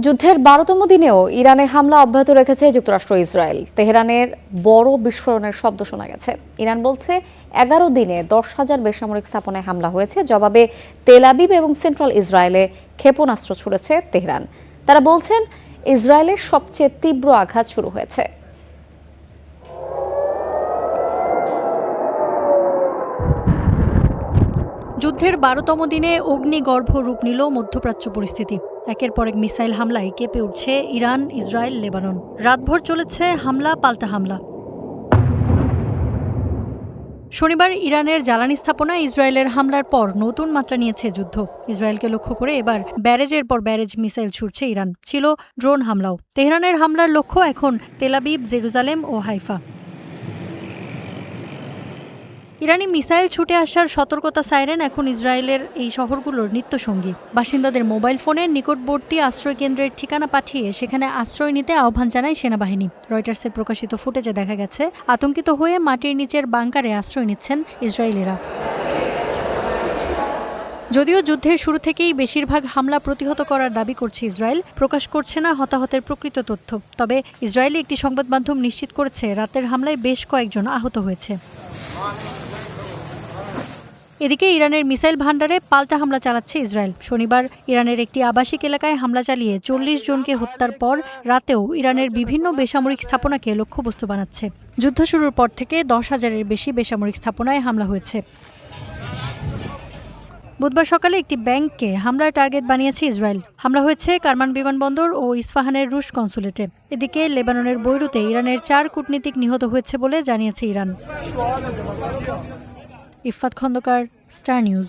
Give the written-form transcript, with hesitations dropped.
যুদ্ধের ১২তম দিনেও ইরানে হামলা অব্যাহত রেখেছে যুক্তরাষ্ট্র ইসরায়েল। তেহরানের বড় বিস্ফোরণের শব্দ শোনা গেছে। ইরান বলছে ১১ দিনে ১০,০০০ বেসামরিক স্থাপনায় হামলা হয়েছে। জবাবে তেল আবিব এবং সেন্ট্রাল ইসরায়েলে ক্ষেপণাস্ত্র ছুড়েছে তেহরান। তারা বলছেন ইসরায়েলের সবচেয়ে তীব্র আঘাত শুরু হয়েছে। যুদ্ধের ১২তম দিনে অগ্নিগর্ভ রূপ নিল মধ্যপ্রাচ্য পরিস্থিতি। একের পর এক মিসাইল হামলায় কেঁপে উঠছে ইরান, ইসরায়েল, লেবানন। রাতভর চলেছে হামলা পাল্টা হামলা। শনিবার ইরানের জ্বালানি স্থাপনায় ইসরায়েলের হামলার পর নতুন মাত্রা নিয়েছে যুদ্ধ। ইসরায়েলকে লক্ষ্য করে এবার ব্যারেজের পর ব্যারেজ মিসাইল ছুড়ছে ইরান। ছিল ড্রোন হামলাও। তেহরানের হামলার লক্ষ্য এখন তেল আবিব, জেরুজালেম ও হাইফা। ইরানি মিসাইল ছুটে আসার সতর্কতা সাইরেন এখন ইসরায়েলের এই শহরগুলোর নিত্যসঙ্গী। বাসিন্দাদের মোবাইল ফোনে নিকটবর্তী আশ্রয় কেন্দ্রের ঠিকানা পাঠিয়ে সেখানে আশ্রয় নিতে আহ্বান জানায় সেনাবাহিনী। রয়টার্সের প্রকাশিত ফুটেজে দেখা গেছে আতঙ্কিত হয়ে মাটির নিচের বাংকারে আশ্রয় নিচ্ছেন ইসরায়েলিরা। যদিও যুদ্ধের শুরু থেকেই বেশিরভাগ হামলা প্রতিহত করার দাবি করছে ইসরায়েল, প্রকাশ করছে না হতাহতের প্রকৃত তথ্য। তবে ইসরায়েলি একটি সংবাদ মাধ্যম নিশ্চিত করেছে রাতের হামলায় বেশ কয়েকজন আহত হয়েছে। এদিকে ইরানের মিসাইল ভান্ডারে পাল্টা হামলা চালাচ্ছে ইসরায়েল। শনিবার ইরানের একটি আবাসিক এলাকায় হামলা চালিয়ে ৪০ জনকে হত্যার পর রাতেও ইরানের বিভিন্ন বেসামরিক স্থাপনাকে লক্ষ্যবস্তু বানাচ্ছে। যুদ্ধ শুরুর পর থেকে ১০,০০০-এর বেশি বেসামরিক স্থাপনায় হামলা হয়েছে। বুধবার সকালে একটি ব্যাংককে হামলার টার্গেট বানিয়েছে ইসরায়েল। হামলা হয়েছে কারমান বিমানবন্দর ও ইস্পাহানের রুশ কনসুলেটে। এদিকে লেবাননের বৈরুতে ইরানের ৪ কূটনীতিক নিহত হয়েছে বলে জানিয়েছে Iran. Iffat Khandakar, Star news.